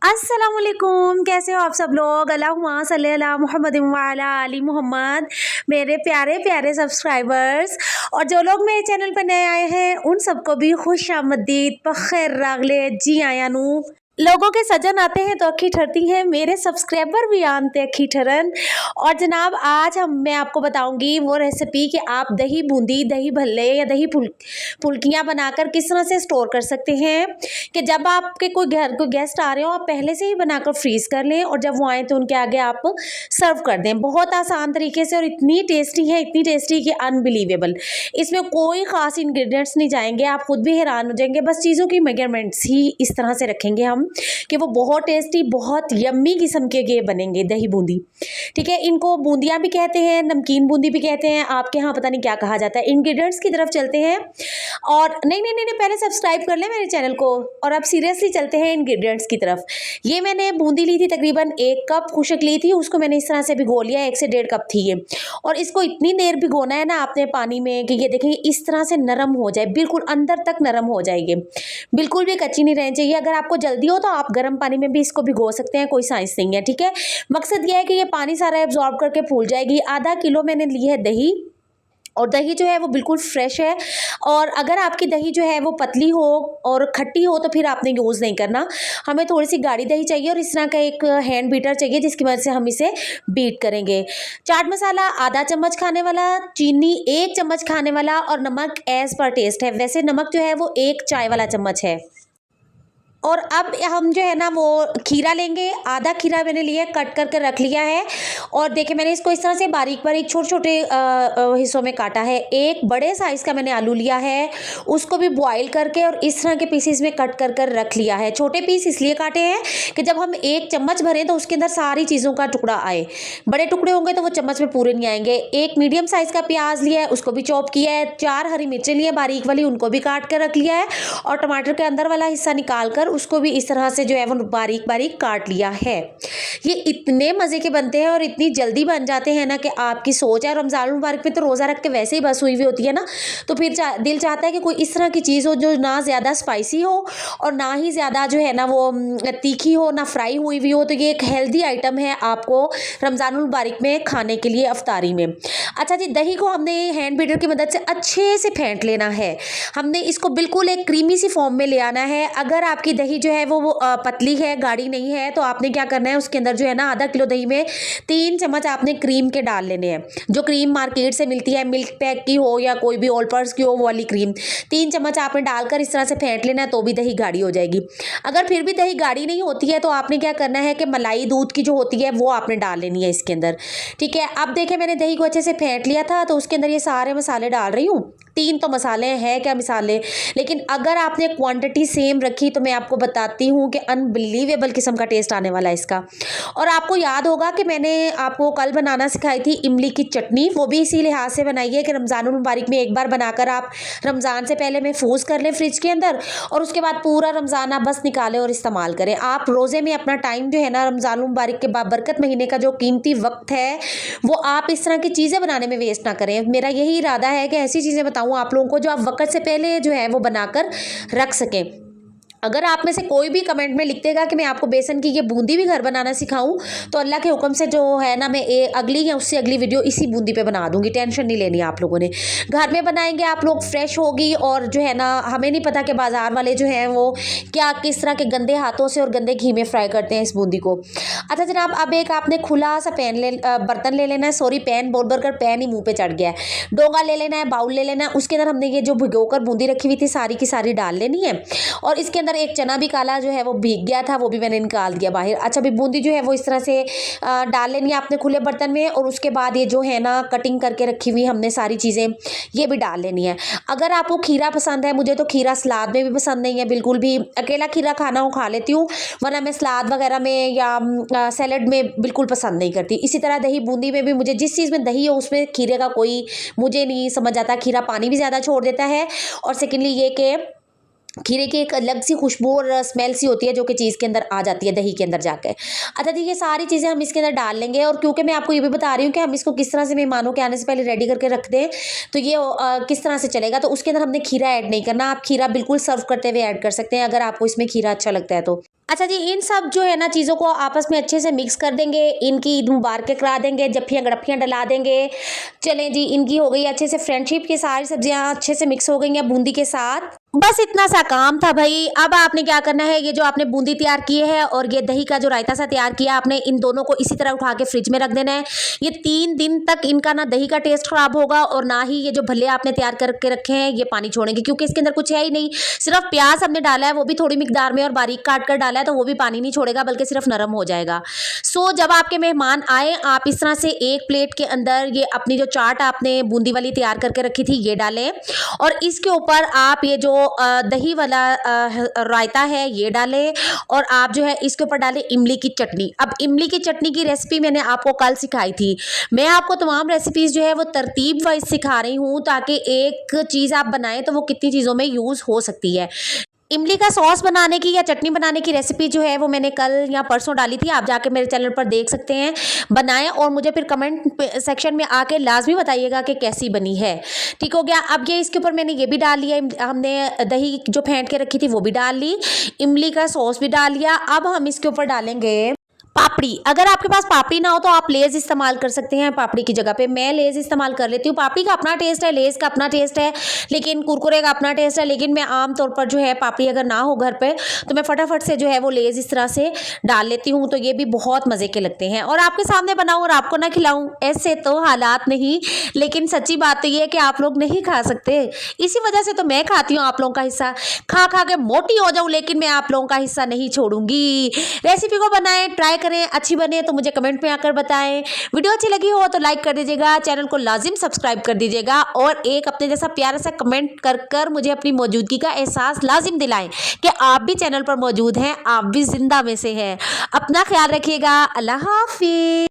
अस्सलामुअलैकुम, कैसे हो आप सब लोग। अल्लाहुम्मा सल्ली अला मुहम्मद व अला आलि मोहम्मद। मेरे प्यारे प्यारे सब्सक्राइबर्स और जो लोग मेरे चैनल पर नए आए हैं उन सबको भी खुश आमदीद बखैर रागले जी आया नू। लोगों के सजन आते हैं तो अखी ठरती हैं, मेरे सब्सक्राइबर भी आते अखी ठरन। और जनाब आज मैं आपको बताऊंगी वो रेसिपी कि आप दही बूंदी, दही भल्ले या दही फुल्कियाँ बनाकर किस तरह से स्टोर कर सकते हैं कि जब आपके कोई घर कोई गेस्ट आ रहे हो आप पहले से ही बनाकर फ्रीज कर लें और जब वो आए तो उनके आगे आप सर्व कर दें। बहुत आसान तरीके से और इतनी टेस्टी है, इतनी टेस्टी कि अनबिलीवेबल। इसमें कोई ख़ास इंग्रेडिएंट्स नहीं जाएंगे, आप खुद भी हैरान हो जाएंगे। बस चीज़ों की मेजरमेंट्स ही इस तरह से रखेंगे हम कि वो बहुत टेस्टी, बहुत यम्मी किस्म के ये बनेंगे दही बूंदी। ठीक है, इनको बूंदियाँ भी कहते हैं, नमकीन बूंदी भी कहते हैं, आपके यहाँ पता नहीं क्या कहा जाता है। इंग्रेडिएंट्स की तरफ चलते हैं और नहीं, पहले सब्सक्राइब कर लें मेरे चैनल को और अब सीरियसली चलते हैं इंग्रेडिएंट्स की तरफ। ये मैंने बूंदी ली थी, तकरीबन 1 कप खुशक ली थी, उसको मैंने इस तरह से भिगो लिया, 1 से 1.5 कप थी ये। और इसको इतनी देर भिगोना है ना आपने पानी में कि ये देखेंगे इस तरह से नरम हो जाए, बिल्कुल अंदर तक नरम हो जाएगी, बिल्कुल भी कच्ची नहीं रहनी चाहिए। अगर आपको जल्दी हो तो आप गर्म पानी में भी इसको भिगो सकते हैं, कोई साइंस नहीं है। ठीक है, मकसद ये है कि ये पानी सारा एब्जॉर्ब करके फूल जाएगी। आधा किलो मैंने ली है दही और दही जो है वो बिल्कुल फ्रेश है। और अगर आपकी दही जो है वो पतली हो और खट्टी हो तो फिर आपने यूज़ नहीं करना, हमें थोड़ी सी गाढ़ी दही चाहिए और इस तरह का एक हैंड बीटर चाहिए जिसकी मदद से हम इसे बीट करेंगे। चाट मसाला आधा चम्मच खाने वाला, चीनी 1 चम्मच खाने वाला और नमक एज़ पर टेस्ट है। वैसे नमक जो है वो 1 चाय वाला चम्मच है। और अब हम जो है ना वो खीरा लेंगे, आधा खीरा मैंने लिया कट करके रख लिया है। और देखिए मैंने इसको इस तरह से बारीक बारीक छोटे छोटे हिस्सों में काटा है। एक बड़े साइज़ का मैंने आलू लिया है, उसको भी बॉईल करके और इस तरह के पीसेस में कट कर कर रख लिया है। छोटे पीस इसलिए काटे हैं कि जब हम 1 चम्मच भरें तो उसके अंदर सारी चीज़ों का टुकड़ा आए। बड़े टुकड़े होंगे तो वो चम्मच में पूरे नहीं आएंगे। एक मीडियम साइज़ का प्याज लिया है, उसको भी चॉप किया है। 4 हरी मिर्चें लिए बारीक वाली, उनको भी काट कर रख लिया है। और टमाटर के अंदर वाला हिस्सा निकाल कर उसको भी इस तरह से जो है वो बारीक बारीक काट लिया है। ये इतने मज़े के बनते हैं और इतनी जल्दी बन जाते हैं ना कि आपकी सोच है। रमज़ान मुबारक में तो रोज़ा रख के वैसे ही बस हुई होती है ना, तो फिर दिल चाहता है कि कोई इस तरह की चीज़ हो जो ना ज़्यादा स्पाइसी हो और ना ही ज़्यादा जो है ना वो तीखी हो, ना फ्राई हुई हुई हो। तो ये एक हेल्दी आइटम है आपको रमज़ान मुबारक में खाने के लिए अफ्तारी में। अच्छा जी, दही को हमने हैंड बीटर की मदद से अच्छे से फेंट लेना है। हमने इसको बिल्कुल एक क्रीमी सी फॉर्म में ले आना है। अगर आपकी दही जो है वो पतली है, गाढ़ी नहीं है, तो आपने क्या करना है उसके अंदर जो है ना आधा किलो दही में 3 चम्मच आपने क्रीम के डाल लेने हैं। जो क्रीम मार्केट से मिलती है, मिल्क पैक की हो या कोई भी ऑल पर्स की हो, वो वाली क्रीम 3 चम्मच आपने डालकर इस तरह से फेंट लेना है, तो भी दही गाढ़ी हो जाएगी। अगर फिर भी दही गाढ़ी नहीं होती है तो आपने क्या करना है कि मलाई दूध की जो होती है वो आपने डाल लेनी है इसके अंदर। ठीक है, अब देखिए मैंने दही को अच्छे से फेंट लिया था तो उसके अंदर ये सारे मसाले डाल रही हूँ। 3 तो मसाले हैं, क्या मसाले, लेकिन अगर आपने क्वांटिटी सेम रखी तो मैं आपको बताती हूँ कि अनबिलीवेबल किस्म का टेस्ट आने वाला है इसका। और आपको याद होगा कि मैंने आपको कल बनाना सिखाई थी इमली की चटनी, वो भी इसी लिहाज से बनाई है कि रमज़ान मुबारक में एक बार बनाकर आप रमज़ान से पहले महफूज कर लें फ्रिज के अंदर और उसके बाद पूरा रमज़ान आप बस निकालें और इस्तेमाल करें। आप रोज़े में अपना टाइम जो है ना रमज़ान मुबारक के बाबरकत महीने का जो कीमती वक्त है वो आप इस तरह की चीज़ें बनाने में वेस्ट ना करें। मेरा यही इरादा है कि ऐसी चीज़ें बताऊँ आप लोगों को जो आप वक्त से पहले जो है वो बनाकर रख सकें। अगर आप में से कोई भी कमेंट में लिख देगा कि मैं आपको बेसन की ये बूंदी भी घर बनाना सिखाऊं तो अल्लाह के हुक्म से जो है ना मैं अगली या उससे अगली वीडियो इसी बूंदी पे बना दूंगी। टेंशन नहीं लेनी आप लोगों ने, घर में बनाएंगे आप लोग, फ्रेश होगी। और जो है ना हमें नहीं पता कि बाज़ार वाले जो हैं वो क्या किस तरह के गंदे हाथों से और गंदे घी में फ्राई करते हैं इस बूंदी को। अच्छा जनाब, अब एक आपने खुला सा बर्तन ले लेना है। सॉरी, पैन बोल कर पैन ही मुँह पर चढ़ गया है। डोंगा ले लेना है, बाउल ले लेना है, उसके अंदर हमने ये जो भिगोकर बूंदी रखी हुई थी सारी की सारी डाल लेनी है। और इसके एक चना भी काला जो है वो भीग गया था, वो भी मैंने निकाल दिया बाहर। अच्छा, भी बूंदी जो है वो इस तरह से डाल लेनी है आपने खुले बर्तन में। और उसके बाद ये जो है ना कटिंग करके रखी हुई हमने सारी चीज़ें ये भी डाल लेनी है। अगर आपको खीरा पसंद है, मुझे तो खीरा सलाद में भी पसंद नहीं है बिल्कुल भी, अकेला खीरा खाना हो खा लेती हूँ, वरना मैं सलाद वगैरह में या सैलड में बिल्कुल पसंद नहीं करती। इसी तरह दही बूंदी में भी मुझे जिस चीज़ में दही हो उसमें खीरे का कोई मुझे नहीं समझ आता। खीरा पानी भी ज़्यादा छोड़ देता है और सेकेंडली ये कि खीरे की एक अलग सी खुशबू और स्मेल सी होती है जो कि चीज़ के अंदर आ जाती है दही के अंदर जाकर। अच्छा जी, ये सारी चीज़ें हम इसके अंदर डाल लेंगे। और क्योंकि मैं आपको ये भी बता रही हूँ कि हम इसको किस तरह से मेहमानों के आने से पहले रेडी करके रख दें तो ये किस तरह से चलेगा, तो उसके अंदर हमने खीरा ऐड नहीं करना। आप खीरा बिल्कुल सर्व करते हुए ऐड कर सकते हैं अगर आपको इसमें खीरा अच्छा लगता है तो। अच्छा जी, इन सब जो है ना चीज़ों को आपस में अच्छे से मिक्स कर देंगे, इनकी ईद मुबारक करा देंगे, जफ्फियाँ गड़फ्फियाँ डला देंगे। चलें जी, इनकी हो गई अच्छे से फ्रेंडशिप की सारी सब्जियाँ अच्छे से मिक्स हो गई हैं बूंदी के साथ। बस इतना सा काम था भाई। अब आपने क्या करना है, ये जो आपने बूंदी तैयार की है और ये दही का जो रायता सा तैयार किया आपने, इन दोनों को इसी तरह उठा के फ्रिज में रख देना है। ये 3 दिन तक इनका ना दही का टेस्ट खराब होगा और ना ही ये जो भल्ले आपने तैयार करके रखे हैं ये पानी छोड़ेंगे, क्योंकि इसके अंदर कुछ है ही नहीं। सिर्फ प्याज हमने डाला है, वो भी थोड़ी मिकदार में और बारीक काट कर डाला है, तो वो भी पानी नहीं छोड़ेगा बल्कि सिर्फ नरम हो जाएगा। सो जब आपके मेहमान आए, आप इस तरह से एक प्लेट के अंदर ये अपनी जो चाट आपने बूंदी वाली तैयार करके रखी थी ये डालें, और इसके ऊपर आप ये जो दही वाला रायता है ये डालें, और आप जो है इसके ऊपर डालें इमली की चटनी। अब इमली की चटनी की रेसिपी मैंने आपको कल सिखाई थी। मैं आपको तमाम रेसिपीज़ जो है वो तरतीब वाइज सिखा रही हूँ, ताकि एक चीज़ आप बनाएं तो वो कितनी चीज़ों में यूज़ हो सकती है। इमली का सॉस बनाने की या चटनी बनाने की रेसिपी जो है वो मैंने कल या परसों डाली थी, आप जाके मेरे चैनल पर देख सकते हैं। बनाएं और मुझे फिर कमेंट सेक्शन में आके लाजमी बताइएगा कि कैसी बनी है। ठीक हो गया। अब ये इसके ऊपर मैंने ये भी डाल लिया, हमने दही जो फेंट के रखी थी वो भी डाल ली, इमली का सॉस भी डाल लिया। अब हम इसके ऊपर डालेंगे पापड़ी। अगर आपके पास पापड़ी ना हो तो आप लेज़ इस्तेमाल कर सकते हैं पापड़ी की जगह पे। मैं लेज़ इस्तेमाल कर लेती हूँ। पापड़ी का अपना टेस्ट है, लेज़ का अपना टेस्ट है, लेकिन कुरकुरे का अपना टेस्ट है। लेकिन मैं आम तौर पर जो है पापड़ी अगर ना हो घर पे तो मैं फटाफट से जो है वो लेज़ इस तरह से डाल लेती हूँ, तो ये भी बहुत मज़े के लगते हैं। और आपके सामने बनाऊँ और आपको ना खिलाऊँ, ऐसे तो हालात नहीं, लेकिन सच्ची बात तो ये है कि आप लोग नहीं खा सकते। इसी वजह से तो मैं खाती हूँ आप लोगों का हिस्सा, खा खा के मोटी हो जाऊँ, लेकिन मैं आप लोगों का हिस्सा नहीं छोड़ूंगी। रेसिपी को बनाएं, ट्राई करें, अच्छी बने तो मुझे कमेंट में आकर बताएं। वीडियो अच्छी लगी हो तो लाइक कर दीजिएगा, चैनल को लाजिम सब्सक्राइब कर दीजिएगा, और एक अपने जैसा प्यारा सा कमेंट कर कर मुझे अपनी मौजूदगी का एहसास लाजिम दिलाएं कि आप भी चैनल पर मौजूद हैं, आप भी जिंदा में से हैं। अपना ख्याल रखिएगा। अल्लाह हाफिज।